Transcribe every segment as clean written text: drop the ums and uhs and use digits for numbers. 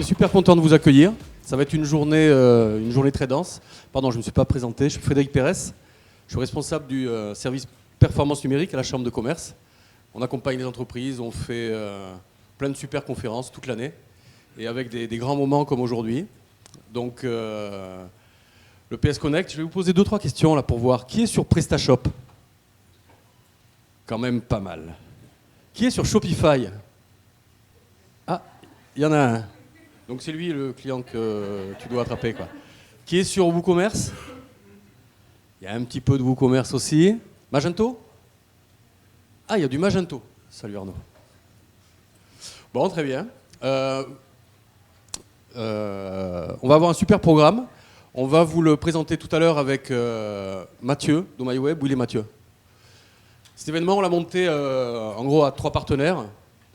est super content de vous accueillir. Ça va être une journée très dense. Pardon, je ne me suis pas présenté. Je suis Frédéric Pérez. Je suis responsable du service performance numérique à la Chambre de commerce. On accompagne les entreprises, on fait plein de super conférences toute l'année et avec des grands moments comme aujourd'hui. Donc, le PS Connect, je vais vous poser 2-3 questions là pour voir. Qui est sur PrestaShop ? Quand même pas mal. Qui est sur Shopify ? Ah, il y en a un. Donc c'est lui le client que tu dois attraper, quoi. Qui est sur WooCommerce ? Il y a un petit peu de WooCommerce aussi. Magento ? Ah, il y a du Magento. Salut Arnaud. Bon, très bien. On va avoir un super programme. On va vous le présenter tout à l'heure avec Mathieu d'OhmyWeb. Où il est Mathieu ? Cet événement, on l'a monté en gros à 3 partenaires.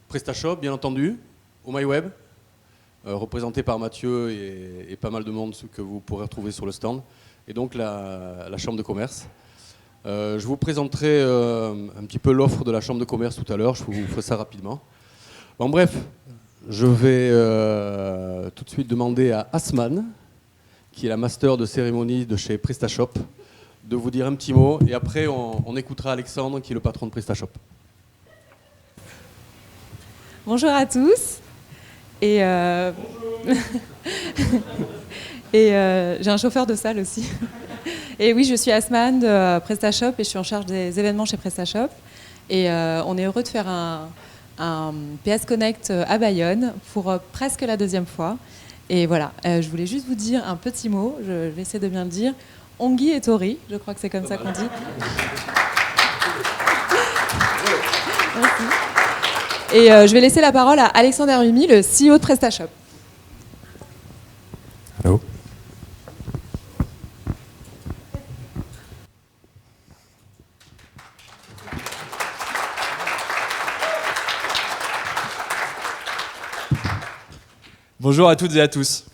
PrestaShop, bien entendu. OhmyWeb, représenté par Mathieu et pas mal de monde, ce que vous pourrez retrouver sur le stand. Et donc la Chambre de commerce. Je vous présenterai un petit peu l'offre de la Chambre de commerce tout à l'heure. Je vous ferai ça rapidement. Bon, bref, je vais tout de suite demander à Asman, qui est la master de cérémonie de chez PrestaShop, de vous dire un petit mot. Et après, on écoutera Alexandre, qui est le patron de PrestaShop. Bonjour à tous. Et, j'ai un chauffeur de salle aussi. Et oui, je suis Asman de PrestaShop et je suis en charge des événements chez PrestaShop. Et on est heureux de faire un PS Connect à Bayonne pour presque la 2e fois. Et voilà, je voulais juste vous dire un petit mot, je vais essayer de bien le dire. Ongi et Tori, je crois que c'est comme ça qu'on dit. Merci. Et je vais laisser la parole à Alexandre Rumi, le CEO de PrestaShop. Allô ? Bonjour à toutes et à tous.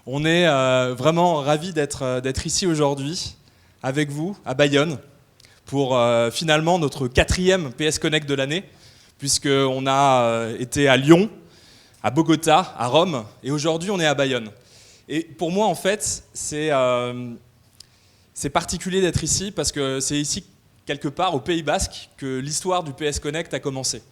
On est vraiment ravis d'être ici aujourd'hui avec vous à Bayonne pour finalement notre 4e PS Connect de l'année, puisqu'on a été à Lyon, à Bogota, à Rome, et aujourd'hui on est à Bayonne. Et pour moi en fait, c'est particulier d'être ici parce que c'est ici quelque part au Pays Basque que l'histoire du PS Connect a commencé.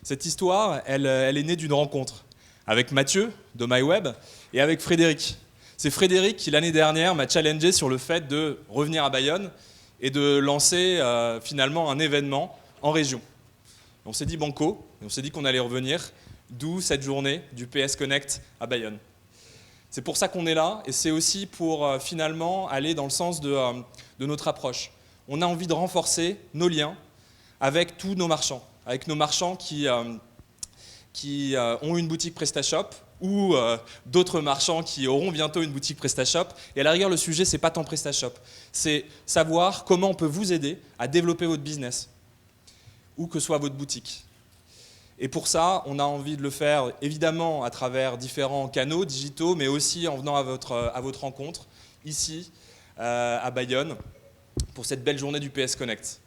Cette histoire, elle est née d'une rencontre avec Mathieu d'OhmyWeb et avec Frédéric. C'est Frédéric qui l'année dernière m'a challengé sur le fait de revenir à Bayonne et de lancer finalement un événement en région. On s'est dit banco, et on s'est dit qu'on allait revenir, d'où cette journée du PS Connect à Bayonne. C'est pour ça qu'on est là, et c'est aussi pour finalement aller dans le sens de notre approche. On a envie de renforcer nos liens avec tous nos marchands qui ont une boutique PrestaShop ou d'autres marchands qui auront bientôt une boutique PrestaShop. Et à la rigueur, le sujet, c'est pas tant PrestaShop, c'est savoir comment on peut vous aider à développer votre business, où que soit votre boutique. Et pour ça, on a envie de le faire évidemment à travers différents canaux digitaux, mais aussi en venant à votre rencontre, ici, à Bayonne, pour cette belle journée du PS Connect.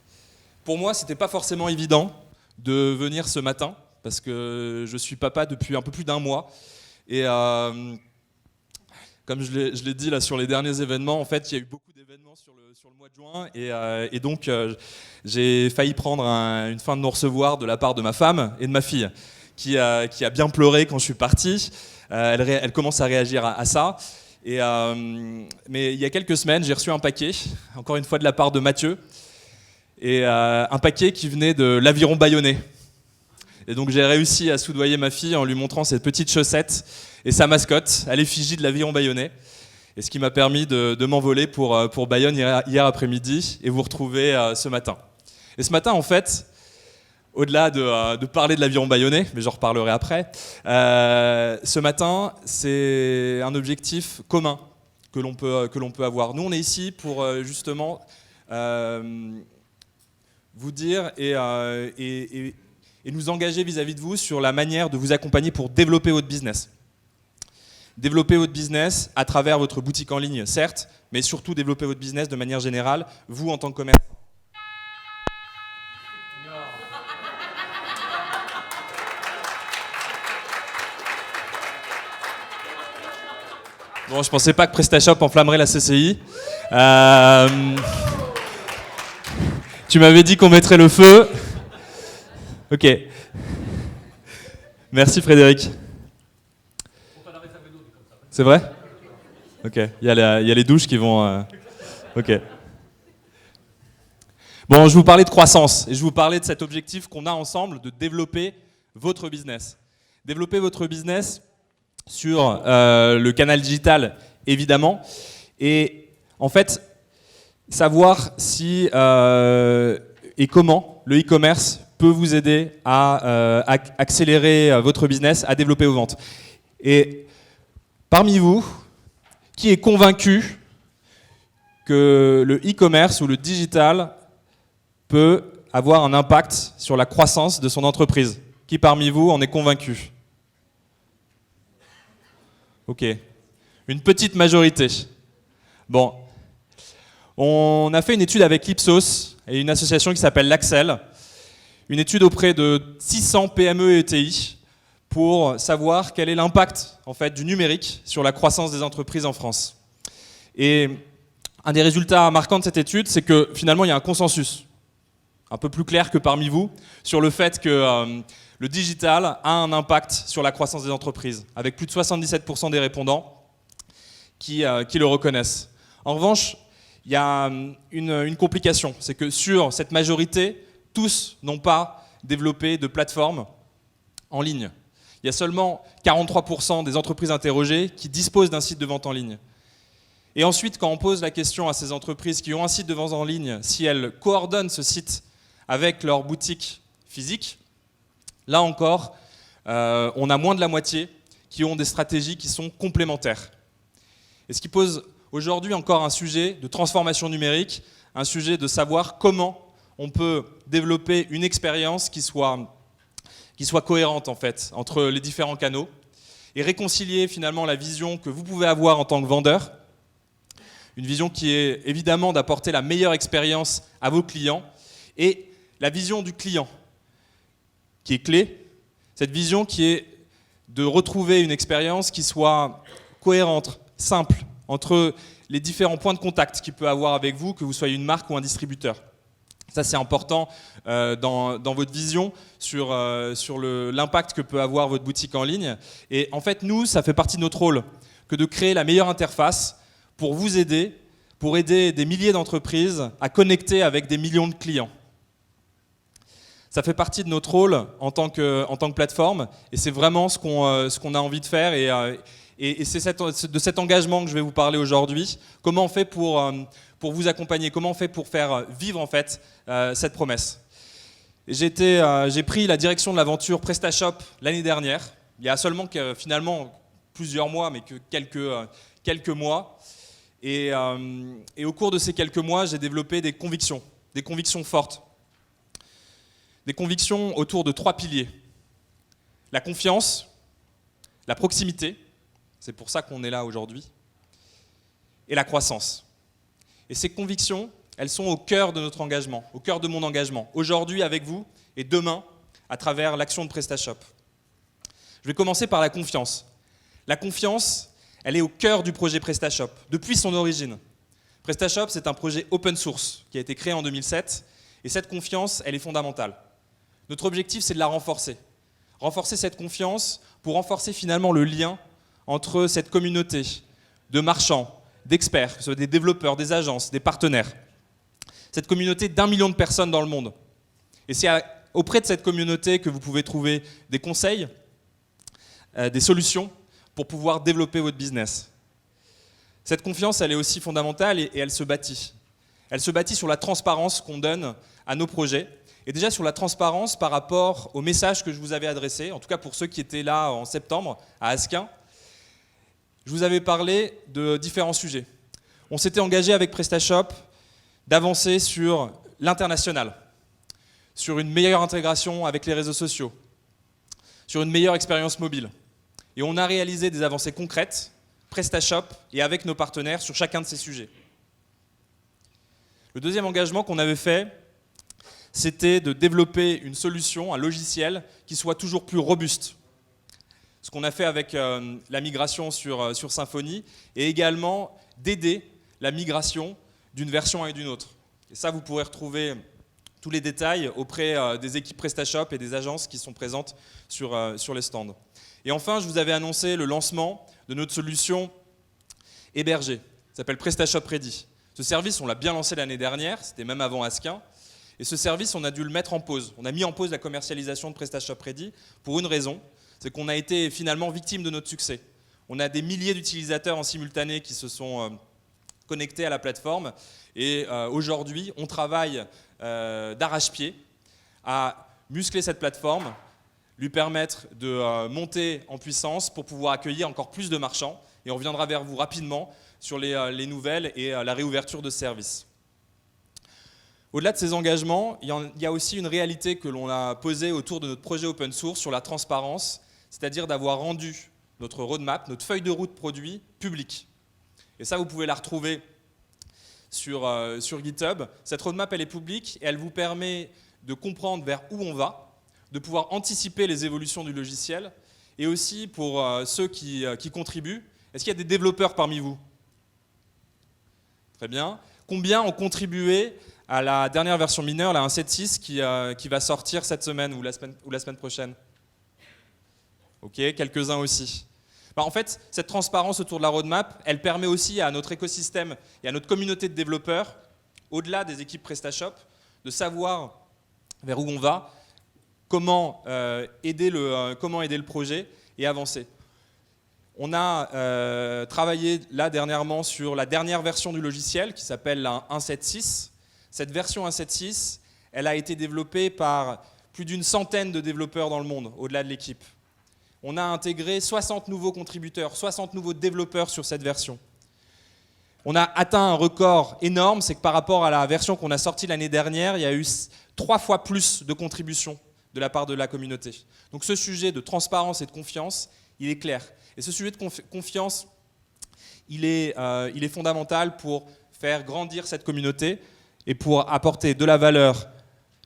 Pour moi, ce n'était pas forcément évident de venir ce matin, parce que je suis papa depuis un peu plus d'1 mois. Et comme je l'ai dit là sur les derniers événements, en fait, il y a eu beaucoup d'événements sur le mois de juin. Et donc, j'ai failli prendre une fin de non-recevoir de la part de ma femme et de ma fille, qui a bien pleuré quand je suis parti. Elle commence à réagir à ça. Mais il y a quelques semaines, j'ai reçu un paquet, encore une fois de la part de Mathieu, et un paquet qui venait de l'Aviron Bayonnais. Et donc j'ai réussi à soudoyer ma fille en lui montrant cette petite chaussette et sa mascotte à l'effigie de l'Aviron Bayonnais. Et ce qui m'a permis de m'envoler pour Bayonne hier après-midi et vous retrouver ce matin. Et ce matin, en fait, au-delà de parler de l'Aviron Bayonnais, mais j'en reparlerai après, ce matin, c'est un objectif commun que l'on peut avoir. Nous, on est ici pour justement vous dire et nous engager vis-à-vis de vous sur la manière de vous accompagner pour développer votre business. Développer votre business à travers votre boutique en ligne, certes, mais surtout développer votre business de manière générale, vous en tant que commerçant. Bon, je pensais pas que PrestaShop enflammerait la CCI. Tu m'avais dit qu'on mettrait le feu. Ok. Merci Frédéric. C'est vrai? Ok. Il y a les douches qui vont... Ok. Bon, je vous parlais de croissance et je vous parlais de cet objectif qu'on a ensemble de développer votre business. Développer votre business sur le canal digital, évidemment. Et en fait, savoir si et comment le e-commerce peut vous aider à accélérer votre business, à développer vos ventes. Et parmi vous, qui est convaincu que le e-commerce ou le digital peut avoir un impact sur la croissance de son entreprise? Qui parmi vous en est convaincu? Ok. Une petite majorité. Bon. On a fait une étude avec l'Ipsos et une association qui s'appelle l'Axel. Une étude auprès de 600 PME et ETI pour savoir quel est l'impact en fait, du numérique sur la croissance des entreprises en France. Et un des résultats marquants de cette étude, c'est que finalement il y a un consensus un peu plus clair que parmi vous sur le fait que le digital a un impact sur la croissance des entreprises, avec plus de 77% des répondants qui le reconnaissent. En revanche, il y a une complication, c'est que sur cette majorité, tous n'ont pas développé de plateforme en ligne. Il y a seulement 43% des entreprises interrogées qui disposent d'un site de vente en ligne. Et ensuite, quand on pose la question à ces entreprises qui ont un site de vente en ligne, si elles coordonnent ce site avec leur boutique physique, là encore, on a moins de la moitié qui ont des stratégies qui sont complémentaires. Et ce qui pose aujourd'hui encore un sujet de transformation numérique, un sujet de savoir comment on peut développer une expérience qui soit cohérente en fait, entre les différents canaux et réconcilier finalement la vision que vous pouvez avoir en tant que vendeur, une vision qui est évidemment d'apporter la meilleure expérience à vos clients et la vision du client qui est clé, cette vision qui est de retrouver une expérience qui soit cohérente, simple, entre les différents points de contact qu'il peut avoir avec vous, que vous soyez une marque ou un distributeur. Ça, c'est important dans votre vision sur l'impact que peut avoir votre boutique en ligne. Et en fait, nous, ça fait partie de notre rôle que de créer la meilleure interface pour vous aider, pour aider des milliers d'entreprises à connecter avec des millions de clients. Ça fait partie de notre rôle en tant que plateforme et c'est vraiment ce qu'on a envie de faire et c'est de cet engagement que je vais vous parler aujourd'hui. Comment on fait pour vous accompagner, comment on fait pour faire vivre en fait cette promesse. J'ai pris la direction de l'aventure PrestaShop l'année dernière, il y a seulement finalement plusieurs mois, mais que quelques mois. Et au cours de ces quelques mois, j'ai développé des convictions fortes. Des convictions autour de 3 piliers. La confiance, la proximité, c'est pour ça qu'on est là aujourd'hui, et la croissance. Et ces convictions, elles sont au cœur de notre engagement, au cœur de mon engagement, aujourd'hui avec vous et demain à travers l'action de PrestaShop. Je vais commencer par la confiance. La confiance, elle est au cœur du projet PrestaShop, depuis son origine. PrestaShop, c'est un projet open source qui a été créé en 2007, et cette confiance, elle est fondamentale. Notre objectif, c'est de la renforcer. Renforcer cette confiance pour renforcer finalement le lien entre cette communauté de marchands, d'experts, que ce soit des développeurs, des agences, des partenaires. Cette communauté d'1 million de personnes dans le monde. Et c'est auprès de cette communauté que vous pouvez trouver des conseils, des solutions pour pouvoir développer votre business. Cette confiance, elle est aussi fondamentale et elle se bâtit. Elle se bâtit sur la transparence qu'on donne à nos projets et déjà sur la transparence par rapport au message que je vous avais adressé, en tout cas pour ceux qui étaient là en septembre à Asquin. Je vous avais parlé de différents sujets. On s'était engagé avec PrestaShop d'avancer sur l'international, sur une meilleure intégration avec les réseaux sociaux, sur une meilleure expérience mobile. Et on a réalisé des avancées concrètes, PrestaShop et avec nos partenaires sur chacun de ces sujets. Le deuxième engagement qu'on avait fait, c'était de développer une solution, un logiciel qui soit toujours plus robuste. ce qu'on a fait avec la migration sur Symfony, et également d'aider la migration d'une version à une autre. Et ça, vous pourrez retrouver tous les détails auprès des équipes PrestaShop et des agences qui sont présentes sur les stands. Et enfin, je vous avais annoncé le lancement de notre solution hébergée. Ça s'appelle PrestaShop Ready. Ce service, on l'a bien lancé l'année dernière, c'était même avant Asquin. Et ce service, on a dû le mettre en pause. On a mis en pause la commercialisation de PrestaShop Ready pour une raison, c'est qu'on a été finalement victime de notre succès. On a des milliers d'utilisateurs en simultané qui se sont connectés à la plateforme. Et aujourd'hui, on travaille d'arrache-pied à muscler cette plateforme, lui permettre de monter en puissance pour pouvoir accueillir encore plus de marchands. Et on reviendra vers vous rapidement sur les nouvelles et la réouverture de ce service. Au-delà de ces engagements, il y a aussi une réalité que l'on a posée autour de notre projet open source sur la transparence, c'est-à-dire d'avoir rendu notre roadmap, notre feuille de route produit, publique. Et ça, vous pouvez la retrouver sur GitHub. Cette roadmap, elle est publique et elle vous permet de comprendre vers où on va, de pouvoir anticiper les évolutions du logiciel, et aussi pour ceux qui contribuent. Est-ce qu'il y a des développeurs parmi vous? Très bien. Combien ont contribué à la dernière version mineure, la 1.7.6, qui va sortir cette semaine ou la semaine prochaine? Ok, quelques-uns aussi. En fait, cette transparence autour de la roadmap, elle permet aussi à notre écosystème et à notre communauté de développeurs, au-delà des équipes PrestaShop, de savoir vers où on va, comment aider le projet et avancer. On a travaillé là dernièrement sur la dernière version du logiciel qui s'appelle la 1.7.6. Cette version 1.7.6, elle a été développée par plus d'une centaine de développeurs dans le monde, au-delà de l'équipe. On a intégré 60 nouveaux contributeurs, 60 nouveaux développeurs sur cette version. On a atteint un record énorme, c'est que par rapport à la version qu'on a sortie l'année dernière, il y a eu 3 fois plus de contributions de la part de la communauté. Donc ce sujet de transparence et de confiance, il est clair. Et ce sujet de confiance, il est fondamental pour faire grandir cette communauté et pour apporter de la valeur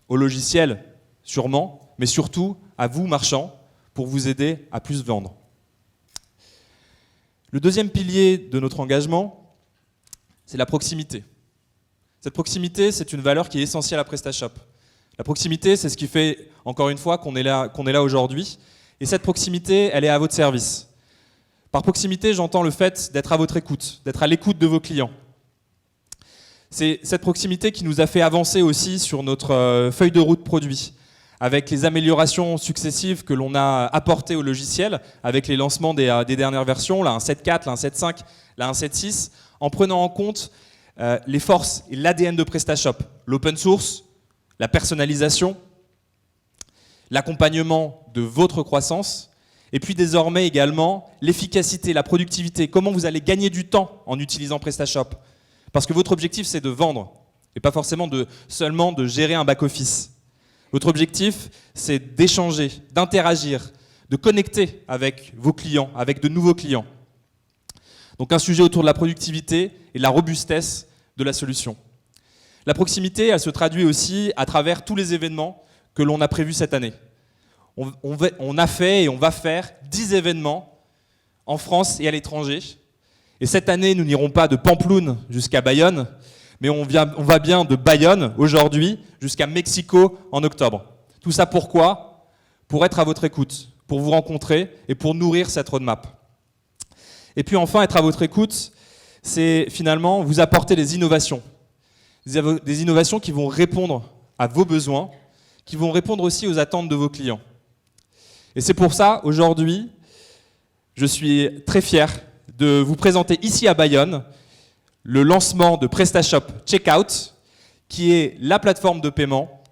au logiciel, sûrement, mais surtout à vous, marchands, pour vous aider à plus vendre. Le deuxième pilier de notre engagement, c'est la proximité. Cette proximité, c'est une valeur qui est essentielle à PrestaShop. La proximité, c'est ce qui fait, encore une fois, qu'on est là aujourd'hui. Et cette proximité, elle est à votre service. Par proximité, j'entends le fait d'être à votre écoute, d'être à l'écoute de vos clients. C'est cette proximité qui nous a fait avancer aussi sur notre feuille de route produit, avec les améliorations successives que l'on a apportées au logiciel, avec les lancements des dernières versions, la 1.7.4, la 1.7.5, la 1.7.6, en prenant en compte les forces et l'ADN de PrestaShop, l'open source, la personnalisation, l'accompagnement de votre croissance, et puis désormais également l'efficacité, la productivité, comment vous allez gagner du temps en utilisant PrestaShop. Parce que votre objectif, c'est de vendre, et pas forcément seulement de gérer un back-office. Votre objectif, c'est d'échanger, d'interagir, de connecter avec vos clients, avec de nouveaux clients. Donc un sujet autour de la productivité et de la robustesse de la solution. La proximité, elle se traduit aussi à travers tous les événements que l'on a prévus cette année. On a fait et on va faire 10 événements en France et à l'étranger. Et cette année, nous n'irons pas de Pampelune jusqu'à Bayonne, mais on va bien de Bayonne aujourd'hui jusqu'à Mexico en octobre. Tout ça pourquoi? Pour être à votre écoute, pour vous rencontrer et pour nourrir cette roadmap. Et puis enfin, être à votre écoute, c'est finalement vous apporter des innovations. Des innovations qui vont répondre à vos besoins, qui vont répondre aussi aux attentes de vos clients. Et c'est pour ça, aujourd'hui, je suis très fier de vous présenter ici à Bayonne le lancement de PrestaShop Checkout, qui est la plateforme de paiement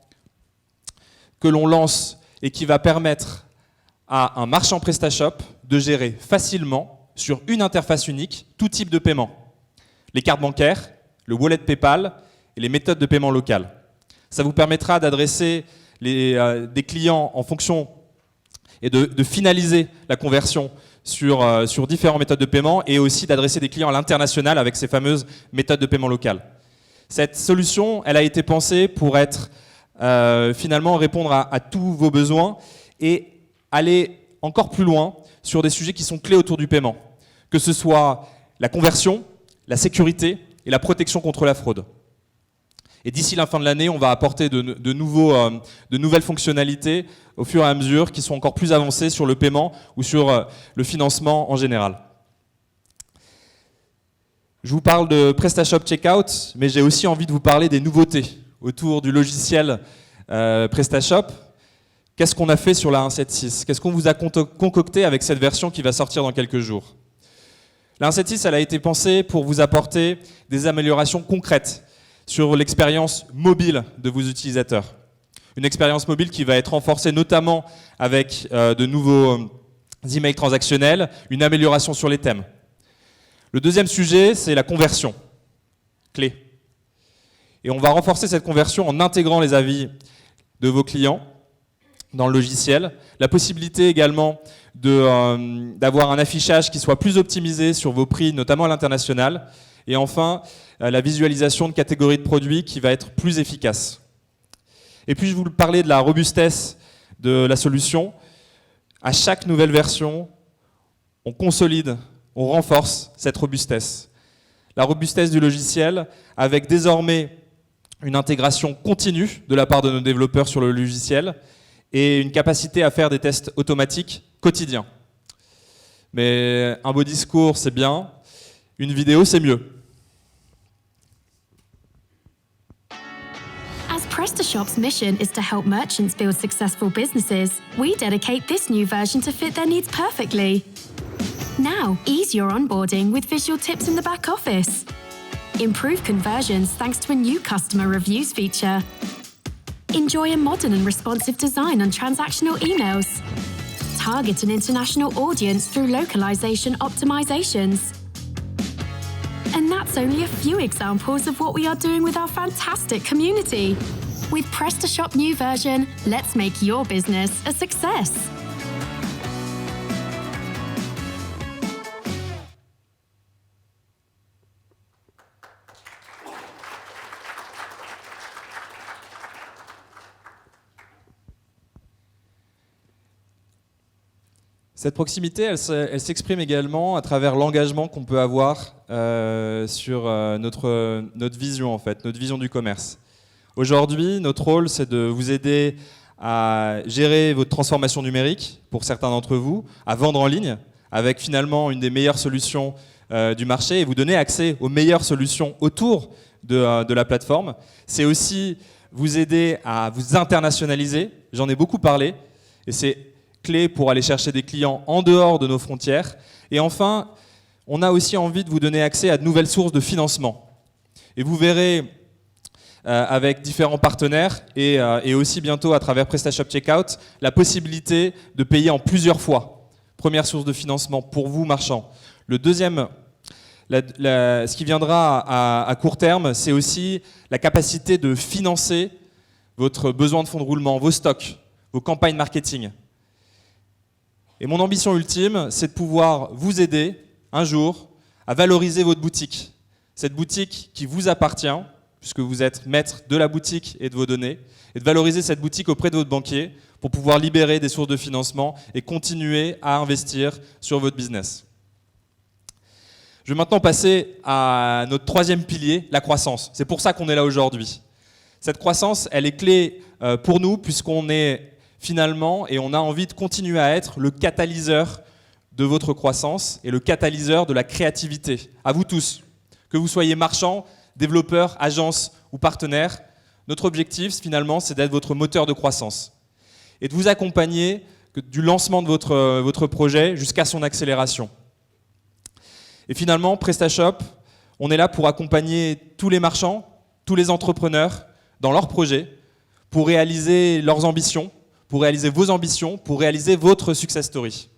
que l'on lance et qui va permettre à un marchand PrestaShop de gérer facilement, sur une interface unique, tout type de paiement. Les cartes bancaires, le wallet PayPal et les méthodes de paiement locales. Ça vous permettra d'adresser des clients en fonction et de finaliser la conversion sur différentes méthodes de paiement et aussi d'adresser des clients à l'international avec ces fameuses méthodes de paiement locales. Cette solution, elle a été pensée pour être finalement répondre à tous vos besoins et aller encore plus loin sur des sujets qui sont clés autour du paiement, que ce soit la conversion, la sécurité et la protection contre la fraude. Et d'ici la fin de l'année, on va apporter de nouvelles fonctionnalités au fur et à mesure qui sont encore plus avancées sur le paiement ou sur le financement en général. Je vous parle de PrestaShop Checkout, mais j'ai aussi envie de vous parler des nouveautés autour du logiciel PrestaShop. Qu'est-ce qu'on a fait sur la 1.7.6 ? Qu'est-ce qu'on vous a concocté avec cette version qui va sortir dans quelques jours ? La 1.7.6, elle a été pensée pour vous apporter des améliorations concrètes sur l'expérience mobile de vos utilisateurs. Une expérience mobile qui va être renforcée notamment avec de nouveaux emails transactionnels, une amélioration sur les thèmes. Le deuxième sujet, c'est la conversion, clé. Et on va renforcer cette conversion en intégrant les avis de vos clients dans le logiciel. La possibilité également d'avoir un affichage qui soit plus optimisé sur vos prix, notamment à l'international. Et enfin, la visualisation de catégories de produits qui va être plus efficace. Et puis, je vous parlais de la robustesse de la solution. À chaque nouvelle version, on consolide, on renforce cette robustesse. La robustesse du logiciel avec désormais une intégration continue de la part de nos développeurs sur le logiciel et une capacité à faire des tests automatiques quotidiens. Mais un beau discours, c'est bien. Une vidéo, c'est mieux. As PrestaShop's mission is to help merchants build successful businesses, we dedicate this new version to fit their needs perfectly. Now, ease your onboarding with visual tips in the back office. Improve conversions thanks to a new customer reviews feature. Enjoy a modern and responsive design on transactional emails. Target an international audience through localization optimizations. And that's only a few examples of what we are doing with our fantastic community. With PrestaShop new version, let's make your business a success. Cette proximité, elle s'exprime également à travers l'engagement qu'on peut avoir sur notre vision, en fait, notre vision du commerce. Aujourd'hui, notre rôle, c'est de vous aider à gérer votre transformation numérique, pour certains d'entre vous, à vendre en ligne, avec finalement une des meilleures solutions du marché, et vous donner accès aux meilleures solutions autour de la plateforme. C'est aussi vous aider à vous internationaliser, j'en ai beaucoup parlé, et c'est clé pour aller chercher des clients en dehors de nos frontières. Et enfin, on a aussi envie de vous donner accès à de nouvelles sources de financement. Et vous verrez avec différents partenaires et aussi bientôt à travers PrestaShop Checkout, la possibilité de payer en plusieurs fois. Première source de financement pour vous, marchands. Le deuxième, ce qui viendra à court terme, c'est aussi la capacité de financer votre besoin de fonds de roulement, vos stocks, vos campagnes marketing. Et mon ambition ultime, c'est de pouvoir vous aider un jour à valoriser votre boutique. Cette boutique qui vous appartient, puisque vous êtes maître de la boutique et de vos données, et de valoriser cette boutique auprès de votre banquier pour pouvoir libérer des sources de financement et continuer à investir sur votre business. Je vais maintenant passer à notre troisième pilier, la croissance. C'est pour ça qu'on est là aujourd'hui. Cette croissance, elle est clé pour nous, puisqu'on est finalement, et on a envie de continuer à être le catalyseur de votre croissance et le catalyseur de la créativité. À vous tous, que vous soyez marchands, développeurs, agences ou partenaires, notre objectif finalement, c'est d'être votre moteur de croissance et de vous accompagner du lancement de votre projet jusqu'à son accélération. Et finalement, PrestaShop, on est là pour accompagner tous les marchands, tous les entrepreneurs dans leurs projets, pour réaliser leurs ambitions, pour réaliser vos ambitions, pour réaliser votre success story.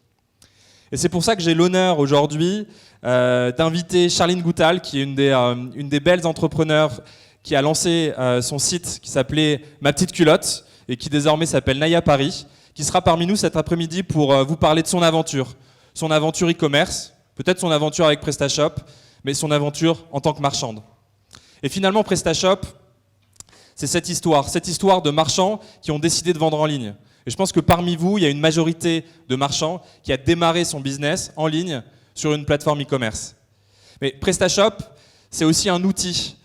Et c'est pour ça que j'ai l'honneur aujourd'hui d'inviter Charline Goutal, qui est une des belles entrepreneurs qui a lancé son site qui s'appelait Ma Petite Culotte et qui désormais s'appelle Naya Paris, qui sera parmi nous cet après-midi pour vous parler de son aventure e-commerce, peut-être son aventure avec PrestaShop, mais son aventure en tant que marchande. Et finalement, PrestaShop, c'est cette histoire de marchands qui ont décidé de vendre en ligne, Et je pense que parmi vous, il y a une majorité de marchands qui a démarré son business en ligne sur une plateforme e-commerce. Mais PrestaShop, c'est aussi un outil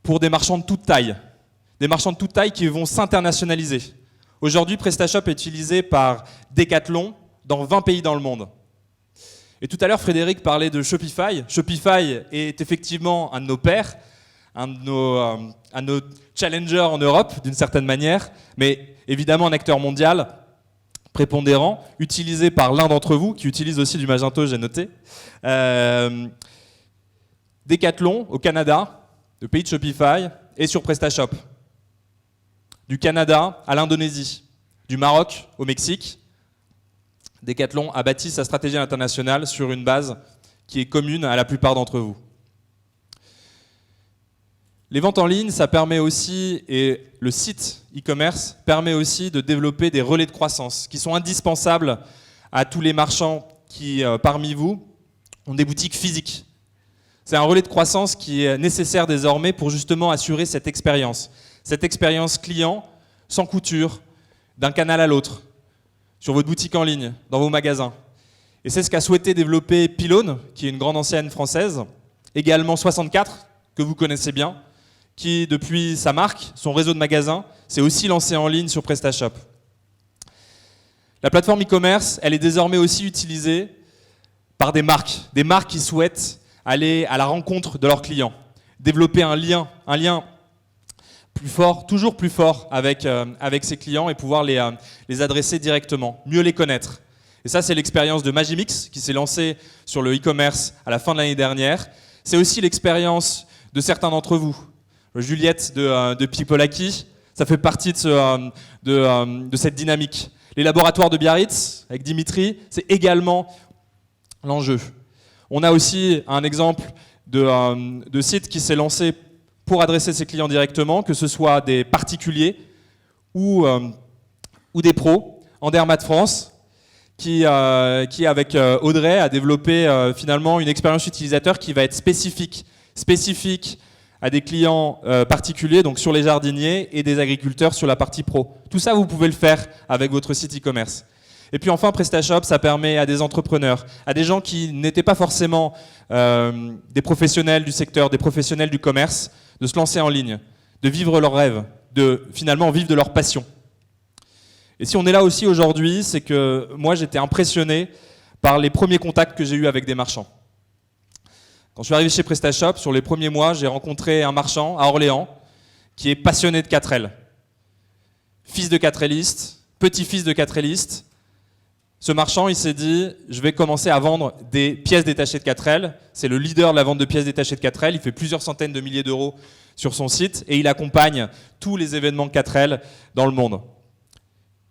pour des marchands de toute taille. Des marchands de toute taille qui vont s'internationaliser. Aujourd'hui, PrestaShop est utilisé par Decathlon dans 20 pays dans le monde. Et tout à l'heure, Frédéric parlait de Shopify. Shopify est effectivement un de nos pairs, un de nos challengers en Europe, d'une certaine manière, mais évidemment un acteur mondial prépondérant, utilisé par l'un d'entre vous, qui utilise aussi du Magento, j'ai noté. Decathlon, au Canada, le pays de Shopify, est sur PrestaShop. Du Canada à l'Indonésie, du Maroc au Mexique, Decathlon a bâti sa stratégie internationale sur une base qui est commune à la plupart d'entre vous. Les ventes en ligne, ça permet aussi, et le site e-commerce permet aussi de développer des relais de croissance qui sont indispensables à tous les marchands qui, parmi vous, ont des boutiques physiques. C'est un relais de croissance qui est nécessaire désormais pour justement assurer cette expérience client sans couture, d'un canal à l'autre, sur votre boutique en ligne, dans vos magasins. Et c'est ce qu'a souhaité développer Pylone, qui est une grande enseigne française, également 64, que vous connaissez bien, qui, depuis sa marque, son réseau de magasins, s'est aussi lancé en ligne sur PrestaShop. La plateforme e-commerce, elle est désormais aussi utilisée par des marques qui souhaitent aller à la rencontre de leurs clients, développer un lien plus fort, toujours plus fort avec ses clients et pouvoir les adresser directement, mieux les connaître. Et ça, c'est l'expérience de Magimix qui s'est lancée sur le e-commerce à la fin de l'année dernière. C'est aussi l'expérience de certains d'entre vous. Juliette de Pipolaki, ça fait partie de cette dynamique. Les laboratoires de Biarritz, avec Dimitri, c'est également l'enjeu. On a aussi un exemple de site qui s'est lancé pour adresser ses clients directement, que ce soit des particuliers ou des pros. Andermatt France, qui avec Audrey, a développé finalement une expérience utilisateur qui va être spécifique à des clients particuliers, donc sur les jardiniers, et des agriculteurs sur la partie pro. Tout ça, vous pouvez le faire avec votre site e-commerce. Et puis enfin, PrestaShop, ça permet à des entrepreneurs, à des gens qui n'étaient pas forcément des professionnels du secteur, des professionnels du commerce, de se lancer en ligne, de vivre leurs rêves, de finalement vivre de leur passion. Et si on est là aussi aujourd'hui, c'est que moi j'étais impressionné par les premiers contacts que j'ai eus avec des marchands. Quand je suis arrivé chez PrestaShop, sur les premiers mois, j'ai rencontré un marchand à Orléans qui est passionné de 4L. Fils de 4Liste, petit-fils de 4Liste. Ce marchand, il s'est dit, je vais commencer à vendre des pièces détachées de 4L. C'est le leader de la vente de pièces détachées de 4L. Il fait plusieurs centaines de milliers d'euros sur son site et il accompagne tous les événements 4L dans le monde,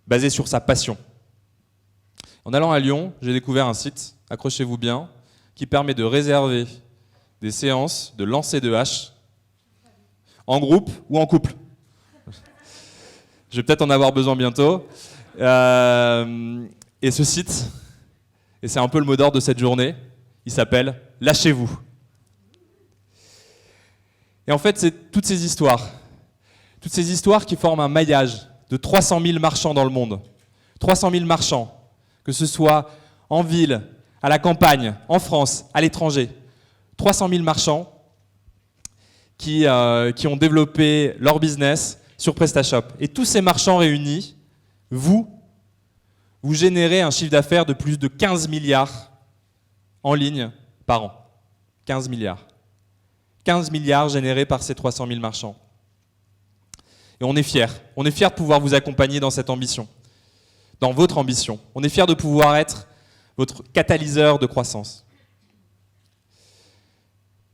basé sur sa passion. En allant à Lyon, j'ai découvert un site, accrochez-vous bien, qui permet de réserver des séances de lancer de hache en groupe ou en couple. Je vais peut-être en avoir besoin bientôt. Et ce site, et c'est un peu le mot d'ordre de cette journée, il s'appelle « Lâchez-vous ». Et en fait, c'est toutes ces histoires qui forment un maillage de 300 000 marchands dans le monde. 300 000 marchands, que ce soit en ville, à la campagne, en France, à l'étranger. 300 000 marchands qui ont développé leur business sur PrestaShop. Et tous ces marchands réunis, vous générez un chiffre d'affaires de plus de 15 milliards en ligne par an. 15 milliards. 15 milliards générés par ces 300 000 marchands. Et on est fiers. On est fiers de pouvoir vous accompagner dans cette ambition, dans votre ambition. On est fiers de pouvoir être votre catalyseur de croissance.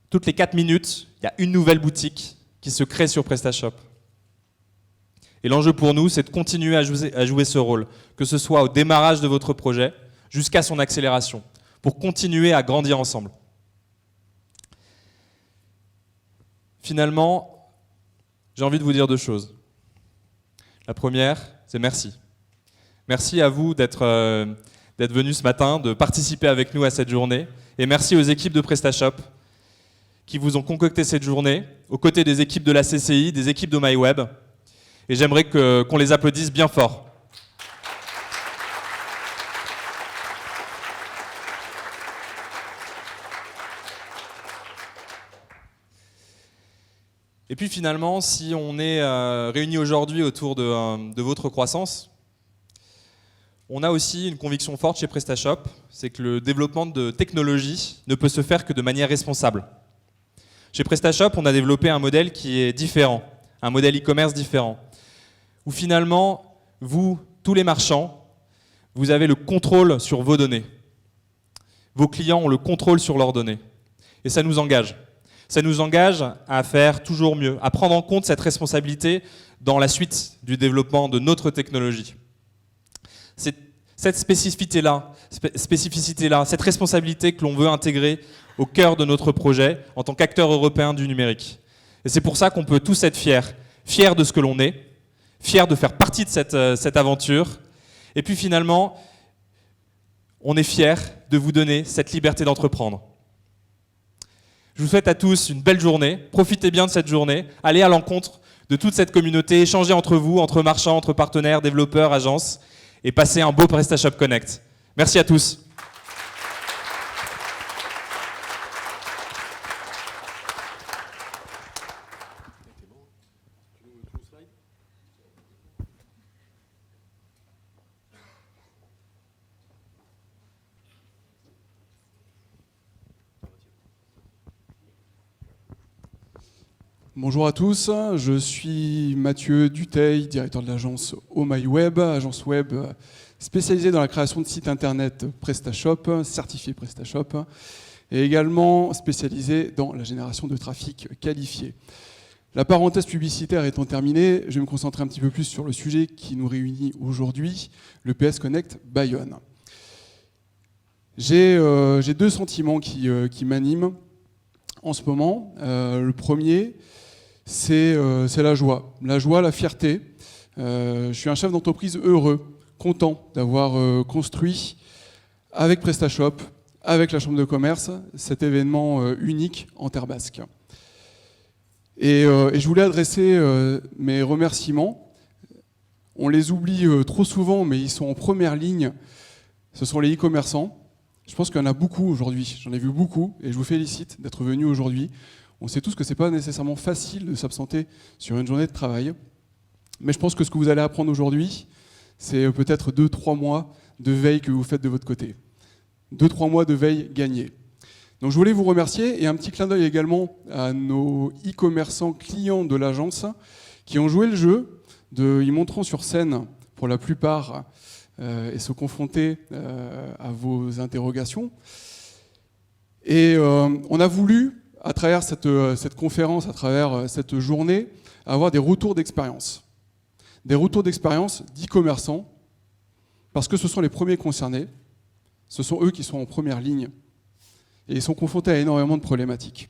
Toutes les 4 minutes, il y a une nouvelle boutique qui se crée sur PrestaShop. Et l'enjeu pour nous, c'est de continuer à jouer ce rôle, que ce soit au démarrage de votre projet jusqu'à son accélération, pour continuer à grandir ensemble. Finalement, j'ai envie de vous dire 2 choses. La première, c'est merci. Merci à vous d'être venus ce matin, de participer avec nous à cette journée. Et merci aux équipes de PrestaShop qui vous ont concocté cette journée, aux côtés des équipes de la CCI, des équipes de MyWeb. Et j'aimerais qu'on les applaudisse bien fort. Et puis finalement, si on est réunis aujourd'hui autour de votre croissance, on a aussi une conviction forte chez PrestaShop, c'est que le développement de technologie ne peut se faire que de manière responsable. Chez PrestaShop, on a développé un modèle qui est différent, un modèle e-commerce différent, où finalement, vous, tous les marchands, vous avez le contrôle sur vos données. Vos clients ont le contrôle sur leurs données. Et ça nous engage. Ça nous engage à faire toujours mieux, à prendre en compte cette responsabilité dans la suite du développement de notre technologie. Cette spécificité-là, cette responsabilité que l'on veut intégrer au cœur de notre projet en tant qu'acteur européen du numérique. Et c'est pour ça qu'on peut tous être fiers de ce que l'on est, fiers de faire partie de cette aventure. Et puis finalement, on est fiers de vous donner cette liberté d'entreprendre. Je vous souhaite à tous une belle journée, profitez bien de cette journée, allez à l'encontre de toute cette communauté, échangez entre vous, entre marchands, entre partenaires, développeurs, agences, et passez un beau PrestaShop Connect. Merci à tous. Bonjour à tous, je suis Mathieu Dutheil, directeur de l'agence Oh My Web, agence web spécialisée dans la création de sites internet PrestaShop, certifié PrestaShop, et également spécialisée dans la génération de trafic qualifié. La parenthèse publicitaire étant terminée, je vais me concentrer un petit peu plus sur le sujet qui nous réunit aujourd'hui, le PS Connect Bayonne. J'ai deux sentiments qui m'animent en ce moment. Le premier, c'est la joie, la fierté. Je suis un chef d'entreprise heureux, content d'avoir construit avec PrestaShop, avec la Chambre de commerce, cet événement unique en Terre Basque. Et je voulais adresser mes remerciements. On les oublie trop souvent, mais ils sont en première ligne. Ce sont les e-commerçants. Je pense qu'il y en a beaucoup aujourd'hui, j'en ai vu beaucoup, et je vous félicite d'être venus aujourd'hui. On sait tous que ce n'est pas nécessairement facile de s'absenter sur une journée de travail, mais je pense que ce que vous allez apprendre aujourd'hui, c'est peut-être 2-3 mois de veille que vous faites de votre côté. 2-3 mois de veille gagnés. Donc je voulais vous remercier, et un petit clin d'œil également à nos e-commerçants clients de l'agence qui ont joué le jeu, ils monteront sur scène pour la plupart et se confronter à vos interrogations. Et on a voulu, à travers cette conférence, à travers cette journée, avoir des retours d'expérience. Des retours d'expérience d'e-commerçants, parce que ce sont les premiers concernés, ce sont eux qui sont en première ligne, et ils sont confrontés à énormément de problématiques.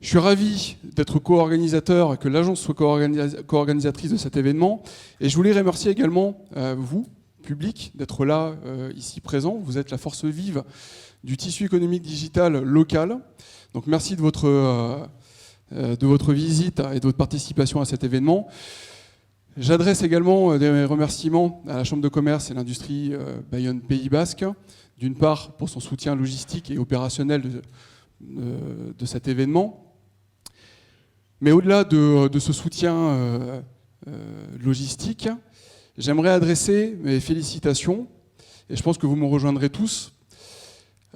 Je suis ravi d'être co-organisateur, que l'agence soit co-organisatrice de cet événement, et je voulais remercier également vous, public, d'être là, ici présent. Vous êtes la force vive du tissu économique digital local. Donc merci de votre visite et de votre participation à cet événement. J'adresse également des remerciements à la Chambre de commerce et l'industrie Bayonne Pays Basque, d'une part pour son soutien logistique et opérationnel de cet événement. Mais au-delà de ce soutien logistique, j'aimerais adresser mes félicitations, et je pense que vous me rejoindrez tous,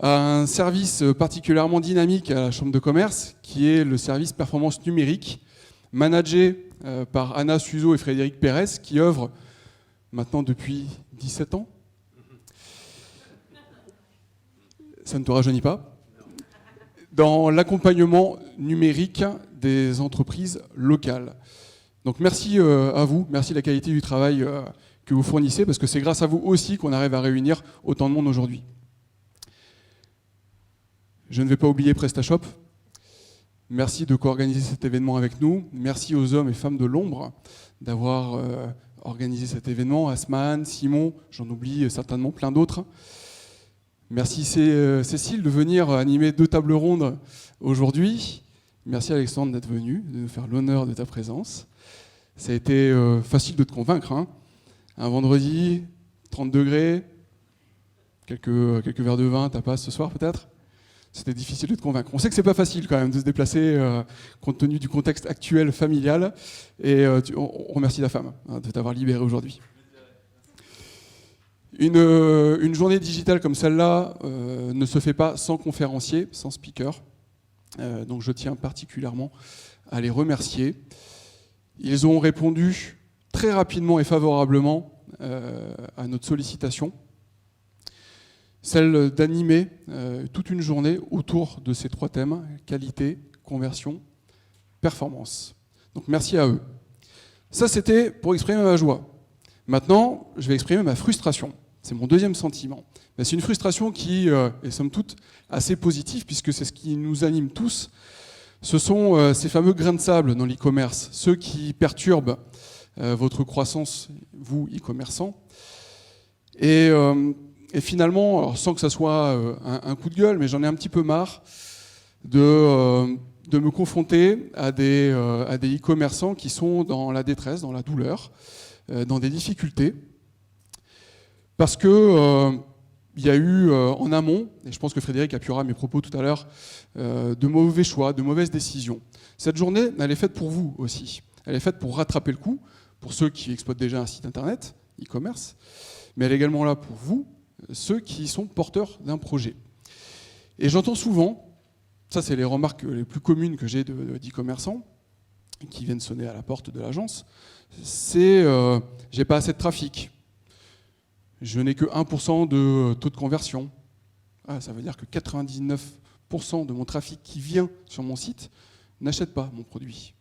à un service particulièrement dynamique à la Chambre de commerce, qui est le service performance numérique, managé par Anna Suzo et Frédéric Pérez, qui œuvrent maintenant depuis 17 ans. Ça ne te rajeunit pas. Dans l'accompagnement numérique des entreprises locales. Donc merci à vous, merci de la qualité du travail que vous fournissez, parce que c'est grâce à vous aussi qu'on arrive à réunir autant de monde aujourd'hui. Je ne vais pas oublier PrestaShop. Merci de co-organiser cet événement avec nous. Merci aux hommes et femmes de l'ombre d'avoir organisé cet événement. Asman, Simon, j'en oublie certainement plein d'autres. Merci Cécile de venir animer 2 tables rondes aujourd'hui. Merci Alexandre d'être venu, de nous faire l'honneur de ta présence. Ça a été facile de te convaincre. Hein. Un vendredi, 30 degrés, quelques verres de vin, tapas ce soir peut-être. c'était difficile de te convaincre. On sait que c'est pas facile quand même de se déplacer compte tenu du contexte actuel familial. Et on remercie la femme de t'avoir libéré aujourd'hui. Une journée digitale comme celle-là ne se fait pas sans conférencier, sans speaker. Donc je tiens particulièrement à les remercier. Ils ont répondu très rapidement et favorablement à notre sollicitation, celle d'animer toute une journée autour de ces 3 thèmes, qualité, conversion, performance. Donc merci à eux. Ça, c'était pour exprimer ma joie. Maintenant, je vais exprimer ma frustration. C'est mon deuxième sentiment. C'est une frustration qui est somme toute assez positive, puisque c'est ce qui nous anime tous. Ce sont ces fameux grains de sable dans l'e-commerce, ceux qui perturbent votre croissance, vous, e-commerçants. Et finalement, alors sans que ça soit un coup de gueule, mais j'en ai un petit peu marre de me confronter à des e-commerçants qui sont dans la détresse, dans la douleur, dans des difficultés. Parce que il y a eu en amont, et je pense que Frédéric appuiera mes propos tout à l'heure, de mauvais choix, de mauvaises décisions. Cette journée, elle est faite pour vous aussi. Elle est faite pour rattraper le coup, pour ceux qui exploitent déjà un site internet, e-commerce, mais elle est également là pour vous, ceux qui sont porteurs d'un projet. Et j'entends souvent, ça c'est les remarques les plus communes que j'ai d'e-commerçants, qui viennent sonner à la porte de l'agence, c'est j'ai pas assez de trafic. Je n'ai que 1% de taux de conversion. Ah, ça veut dire que 99% de mon trafic qui vient sur mon site n'achète pas mon produit.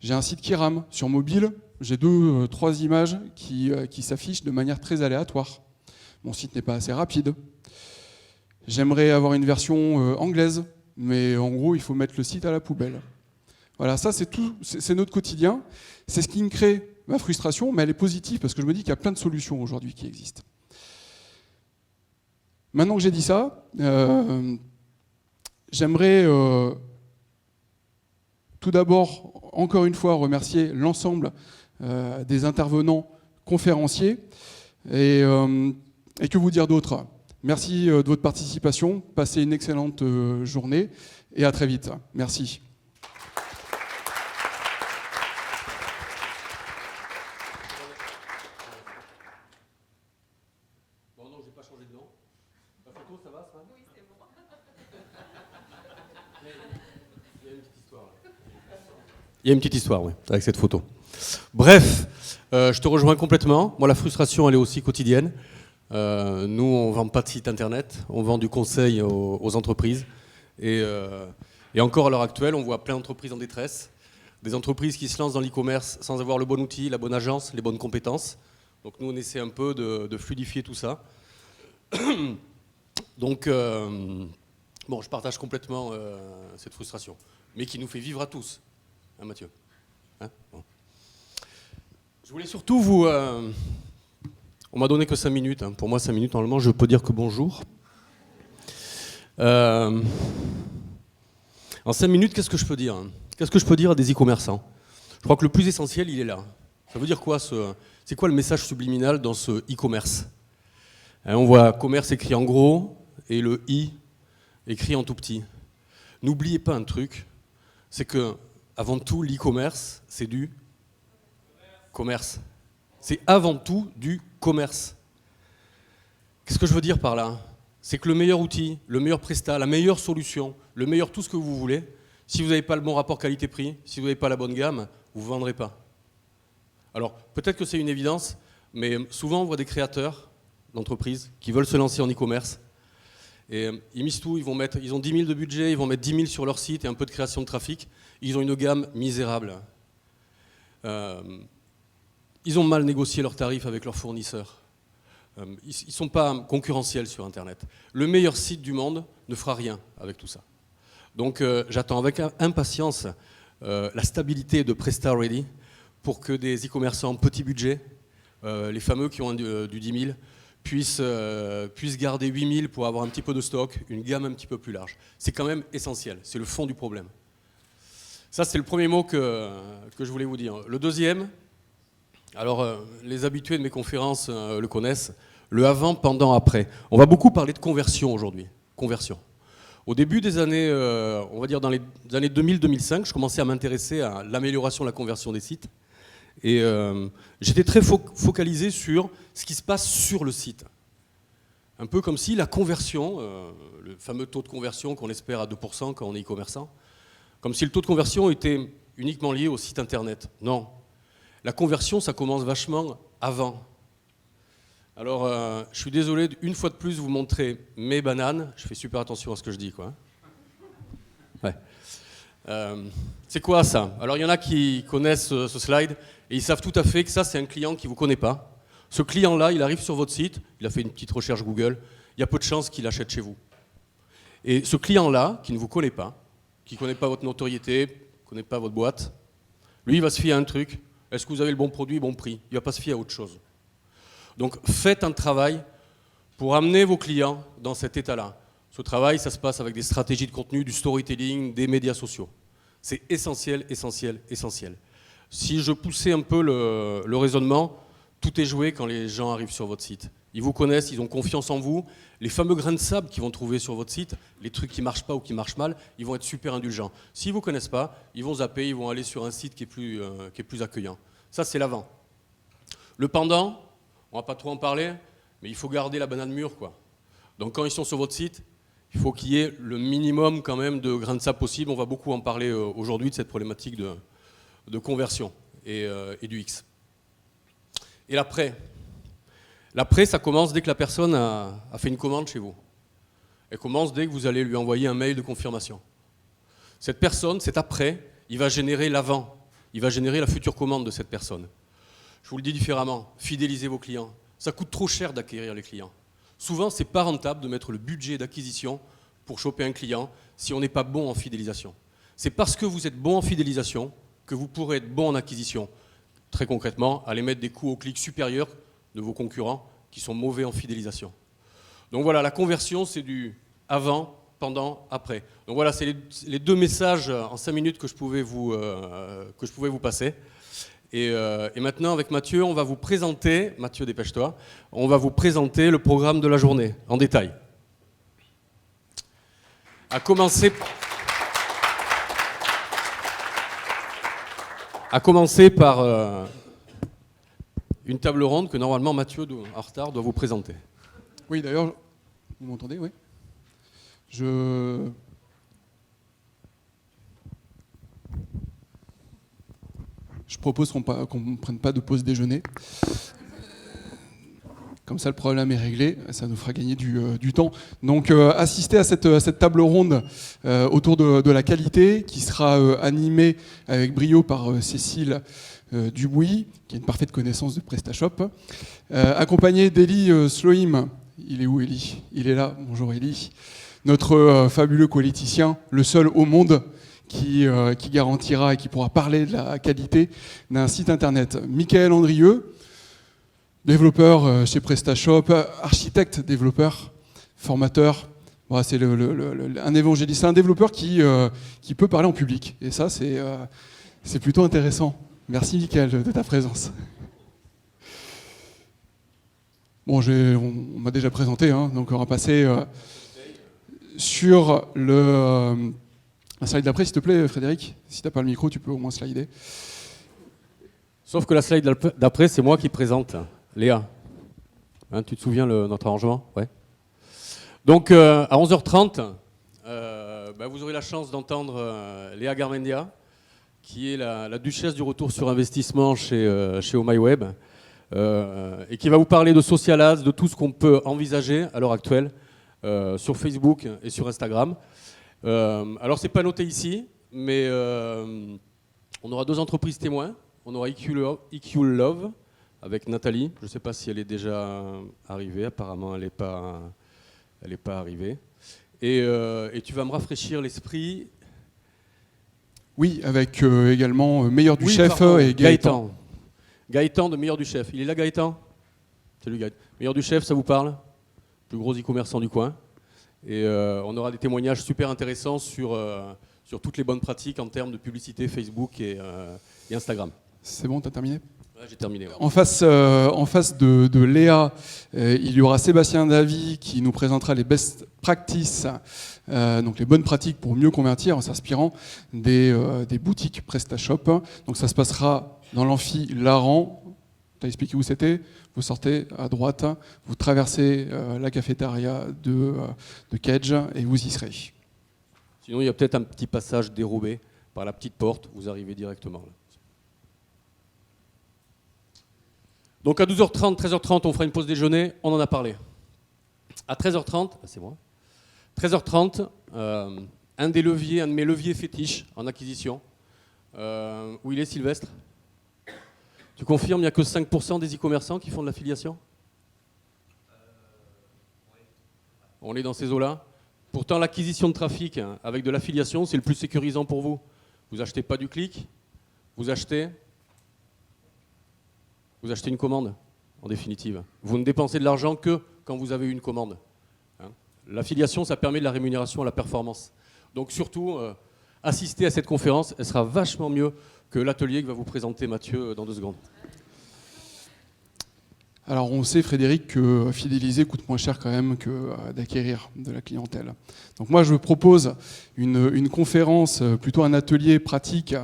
J'ai un site qui rame. Sur mobile, j'ai 2-3 images qui s'affichent de manière très aléatoire. Mon site n'est pas assez rapide. J'aimerais avoir une version anglaise, mais en gros, il faut mettre le site à la poubelle. Voilà, ça c'est tout, c'est notre quotidien. C'est ce qui me crée ma frustration, mais elle est positive parce que je me dis qu'il y a plein de solutions aujourd'hui qui existent. Maintenant que j'ai dit ça, j'aimerais tout d'abord, encore une fois, remercier l'ensemble des intervenants conférenciers. Et que vous dire d'autre ? Merci de votre participation, passez une excellente journée et à très vite. Merci. Il y a une petite histoire, oui, avec cette photo. Bref, je te rejoins complètement. Moi, la frustration, elle est aussi quotidienne. Nous, on ne vend pas de site internet, on vend du conseil aux entreprises. Et encore à l'heure actuelle, on voit plein d'entreprises en détresse. Des entreprises qui se lancent dans l'e-commerce sans avoir le bon outil, la bonne agence, les bonnes compétences. Donc nous, on essaie un peu de fluidifier tout ça. Donc, bon, je partage complètement cette frustration, mais qui nous fait vivre à tous. Hein, Mathieu, hein, bon. Je voulais surtout vous... on m'a donné que 5 minutes. Hein. Pour moi, 5 minutes, normalement, je peux dire que bonjour. En 5 minutes, qu'est-ce que je peux dire ? Qu'est-ce que je peux dire à des e-commerçants ? Je crois que le plus essentiel, il est là. Ça veut dire quoi c'est quoi le message subliminal dans ce e-commerce ? Hein, on voit commerce écrit en gros et le i écrit en tout petit. N'oubliez pas un truc, c'est que avant tout, l'e-commerce, c'est du commerce. C'est avant tout du commerce. Qu'est-ce que je veux dire par là ? C'est que le meilleur outil, le meilleur prestat, la meilleure solution, le meilleur tout ce que vous voulez, si vous n'avez pas le bon rapport qualité-prix, si vous n'avez pas la bonne gamme, vous ne vendrez pas. Alors, peut-être que c'est une évidence, mais souvent on voit des créateurs d'entreprises qui veulent se lancer en e-commerce. Et ils misent tout, ils ont 10 000 de budget, ils vont mettre 10 000 sur leur site et un peu de création de trafic. Ils ont une gamme misérable. Ils ont mal négocié leurs tarifs avec leurs fournisseurs. Ils ne sont pas concurrentiels sur Internet. Le meilleur site du monde ne fera rien avec tout ça. Donc j'attends avec impatience la stabilité de Presta Ready pour que des e-commerçants petit budget, les fameux qui ont du 10 000, puissent garder 8 000 pour avoir un petit peu de stock, une gamme un petit peu plus large. C'est quand même essentiel, c'est le fond du problème. Ça, c'est le premier mot que je voulais vous dire. Le deuxième, alors les habitués de mes conférences le connaissent, le avant, pendant, après. On va beaucoup parler de conversion aujourd'hui. Conversion. Au début des années, on va dire dans les années 2000-2005, je commençais à m'intéresser à l'amélioration de la conversion des sites. Et j'étais très focalisé sur ce qui se passe sur le site. Un peu comme si la conversion, le fameux taux de conversion qu'on espère à 2% quand on est e-commerçant, comme si le taux de conversion était uniquement lié au site internet. Non. La conversion, ça commence vachement avant. Alors, je suis désolé, une fois de plus, vous montrer mes bananes. Je fais super attention à ce que je dis, quoi. Ouais. C'est quoi ça? Alors, il y en a qui connaissent ce slide et ils savent tout à fait que ça, c'est un client qui ne vous connaît pas. Ce client-là, il arrive sur votre site, il a fait une petite recherche Google, il y a peu de chances qu'il achète chez vous. Et ce client-là, qui ne vous connaît pas, qui ne connaît pas votre notoriété, ne connaît pas votre boîte, lui, il va se fier à un truc. Est-ce que vous avez le bon produit, bon prix? Il ne va pas se fier à autre chose. Donc faites un travail pour amener vos clients dans cet état-là. Ce travail, ça se passe avec des stratégies de contenu, du storytelling, des médias sociaux. C'est essentiel, essentiel, essentiel. Si je poussais un peu le raisonnement, tout est joué quand les gens arrivent sur votre site. Ils vous connaissent, ils ont confiance en vous. Les fameux grains de sable qu'ils vont trouver sur votre site, les trucs qui ne marchent pas ou qui marchent mal, ils vont être super indulgents. S'ils ne vous connaissent pas, ils vont zapper, ils vont aller sur un site qui est plus accueillant. Ça, c'est l'avant. Le pendant, on ne va pas trop en parler, mais il faut garder la banane mûre, quoi. Donc quand ils sont sur votre site, il faut qu'il y ait le minimum quand même de grains de sable possible. On va beaucoup en parler aujourd'hui de cette problématique de conversion et du X. Et l'après. L'après, ça commence dès que la personne a fait une commande chez vous. Elle commence dès que vous allez lui envoyer un mail de confirmation. Cette personne, cet après, il va générer l'avant. Il va générer la future commande de cette personne. Je vous le dis différemment, fidélisez vos clients. Ça coûte trop cher d'acquérir les clients. Souvent, ce n'est pas rentable de mettre le budget d'acquisition pour choper un client si on n'est pas bon en fidélisation. C'est parce que vous êtes bon en fidélisation que vous pourrez être bon en acquisition. Très concrètement, allez mettre des coûts au clic supérieurs de vos concurrents qui sont mauvais en fidélisation. Donc voilà, la conversion, c'est du avant, pendant, après. Donc voilà, c'est les deux messages en 5 minutes que je pouvais vous passer. Et maintenant, avec Mathieu, on va vous présenter, Mathieu, dépêche-toi, on va vous présenter le programme de la journée, en détail. À commencer par une table ronde que normalement Mathieu, en retard, doit vous présenter. Oui, d'ailleurs, vous m'entendez, oui. Je propose qu'on ne prenne pas de pause déjeuner. Comme ça, le problème est réglé. Ça nous fera gagner du temps. Donc, assistez à cette table ronde autour de la qualité qui sera animée avec brio par Cécile Dubuis, qui a une parfaite connaissance de PrestaShop, accompagnée d'Eli Sloim. Il est où, Eli? Il est là. Bonjour, Eli. Notre fabuleux qualiticien, le seul au monde qui garantira et qui pourra parler de la qualité d'un site internet. Michael Andrieux, développeur chez PrestaShop, architecte développeur, formateur. Bon, c'est un évangéliste, un développeur qui peut parler en public. Et ça, c'est plutôt intéressant. Merci, Michael, de ta présence. Bon, on m'a déjà présenté, hein, donc on va passer sur la slide d'après, s'il te plaît, Frédéric. Si tu n'as pas le micro, tu peux au moins slider. Sauf que la slide d'après, c'est moi qui présente. Léa, hein, tu te souviens notre arrangement? Ouais. Donc, à 11h30, vous aurez la chance d'entendre Léa Garmendia, qui est la duchesse du retour sur investissement chez OhmyWeb, et qui va vous parler de social ads, de tout ce qu'on peut envisager à l'heure actuelle sur Facebook et sur Instagram. Alors, c'est pas noté ici, mais on aura 2 entreprises témoins. On aura EQ Love avec Nathalie. Je ne sais pas si elle est déjà arrivée. Apparemment, elle n'est pas arrivée. Et tu vas me rafraîchir l'esprit. Oui, avec également Meilleur du Chef et Gaëtan. Gaëtan de Meilleur du Chef. Il est là, Gaëtan? Salut, Gaëtan. Meilleur du Chef, ça vous parle? Plus gros e-commerçant du coin. Et on aura des témoignages super intéressants sur toutes les bonnes pratiques en termes de publicité Facebook et Instagram. C'est bon, t'as terminé? Là, j'ai terminé. Ouais. En face de Léa, il y aura Sébastien Davy qui nous présentera les best practices, donc les bonnes pratiques pour mieux convertir en s'inspirant des boutiques PrestaShop. Donc ça se passera dans l'amphi Laran. Tu as expliqué où c'était. Vous sortez à droite, vous traversez la cafétéria de Kedge et vous y serez. Sinon, il y a peut-être un petit passage dérobé par la petite porte. Vous arrivez directement là. Donc à 12h30, 13h30, on fera une pause déjeuner, on en a parlé. À 13h30, c'est moi. 13h30, un de mes leviers fétiches en acquisition. Où il est, Sylvestre? Tu confirmes, il n'y a que 5% des e-commerçants qui font de l'affiliation? On est dans ces eaux-là. Pourtant, l'acquisition de trafic avec de l'affiliation, c'est le plus sécurisant pour vous. Vous achetez pas du clic, vous achetez une commande, en définitive. Vous ne dépensez de l'argent que quand vous avez une commande. L'affiliation, ça permet de la rémunération à la performance. Donc surtout, assistez à cette conférence, elle sera vachement mieux que l'atelier que va vous présenter Mathieu dans 2 secondes. Alors on sait, Frédéric, que fidéliser coûte moins cher quand même que d'acquérir de la clientèle. Donc moi je propose une conférence, plutôt un atelier pratique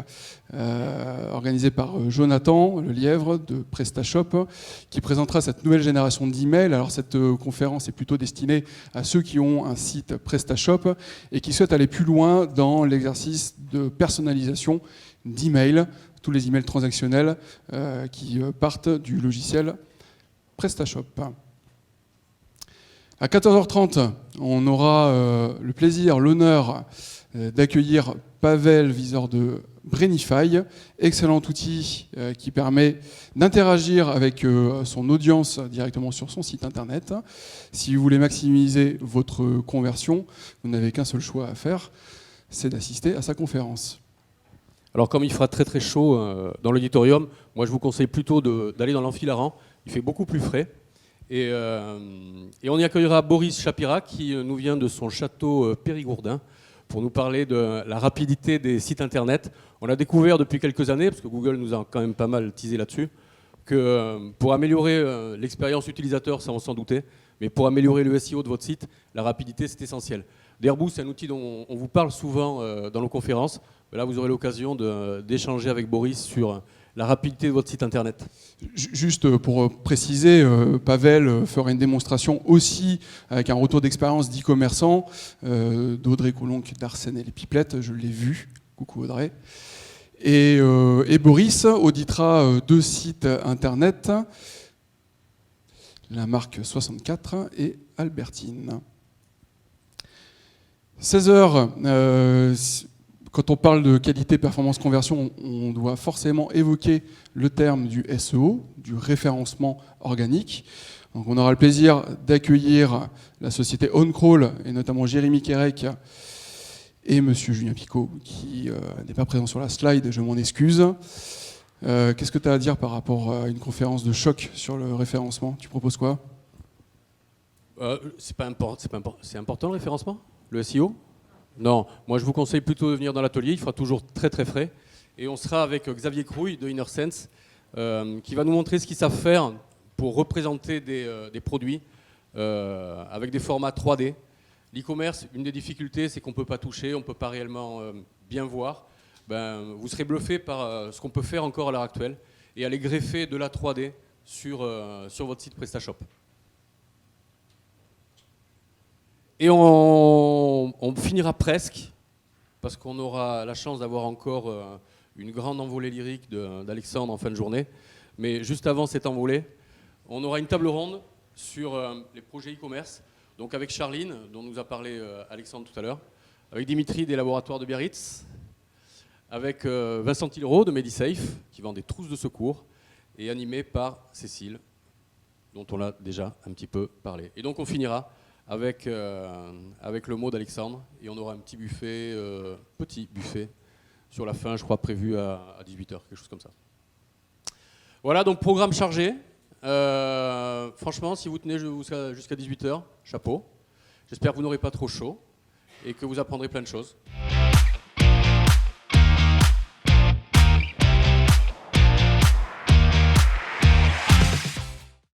organisé par Jonathan Le Lièvre de PrestaShop qui présentera cette nouvelle génération d'emails. Alors cette conférence est plutôt destinée à ceux qui ont un site PrestaShop et qui souhaitent aller plus loin dans l'exercice de personnalisation d'emails, tous les emails transactionnels qui partent du logiciel PrestaShop. À 14h30, on aura le plaisir, l'honneur d'accueillir Pavel, viseur de Brainify, excellent outil qui permet d'interagir avec son audience directement sur son site internet. Si vous voulez maximiser votre conversion, vous n'avez qu'un seul choix à faire, c'est d'assister à sa conférence. Alors comme il fera très très chaud dans l'auditorium, moi je vous conseille plutôt d'aller dans l'amphi Laran. Il fait beaucoup plus frais. Et on y accueillera Boris Chapira qui nous vient de son château Périgourdin pour nous parler de la rapidité des sites internet. On a découvert depuis quelques années, parce que Google nous a quand même pas mal teasé là-dessus, que pour améliorer l'expérience utilisateur, ça on s'en doutait, mais pour améliorer le SEO de votre site, la rapidité c'est essentiel. D'Airbus, c'est un outil dont on vous parle souvent dans nos conférences. Là, vous aurez l'occasion d'échanger avec Boris sur la rapidité de votre site internet. Juste pour préciser, Pavel fera une démonstration aussi avec un retour d'expérience d'e-commerçant d'Audrey Coulonc d'Arsène et les Pipelettes, je l'ai vu, coucou Audrey. Et Boris auditera 2 sites internet, la marque 64 et Albertine. 16h, quand on parle de qualité, performance, conversion, on doit forcément évoquer le terme du SEO, du référencement organique. Donc on aura le plaisir d'accueillir la société OnCrawl, et notamment Jérémy Kérec et Monsieur Julien Picot, qui n'est pas présent sur la slide, je m'en excuse. Qu'est-ce que tu as à dire par rapport à une conférence de choc sur le référencement? Tu proposes quoi? C'est important le référencement? Le SEO? Non, moi je vous conseille plutôt de venir dans l'atelier, il fera toujours très très frais. Et on sera avec Xavier Crouille de InnerSense, qui va nous montrer ce qu'ils savent faire pour représenter des produits avec des formats 3D. L'e-commerce, une des difficultés, c'est qu'on ne peut pas toucher, on ne peut pas réellement bien voir. Vous serez bluffé par ce qu'on peut faire encore à l'heure actuelle et aller greffer de la 3D sur votre site PrestaShop. Et on finira presque, parce qu'on aura la chance d'avoir encore une grande envolée lyrique d'Alexandre en fin de journée. Mais juste avant cette envolée, on aura une table ronde sur les projets e-commerce, donc avec Charline, dont nous a parlé Alexandre tout à l'heure, avec Dimitri des laboratoires de Biarritz, avec Vincent Tillerot de Medisafe, qui vend des trousses de secours, et animé par Cécile, dont on a déjà un petit peu parlé. Et donc on finira avec le mot d'Alexandre, et on aura un petit buffet sur la fin, je crois, prévu à 18h, quelque chose comme ça. Voilà, donc programme chargé. Franchement, si vous tenez jusqu'à 18h, chapeau. J'espère que vous n'aurez pas trop chaud et que vous apprendrez plein de choses.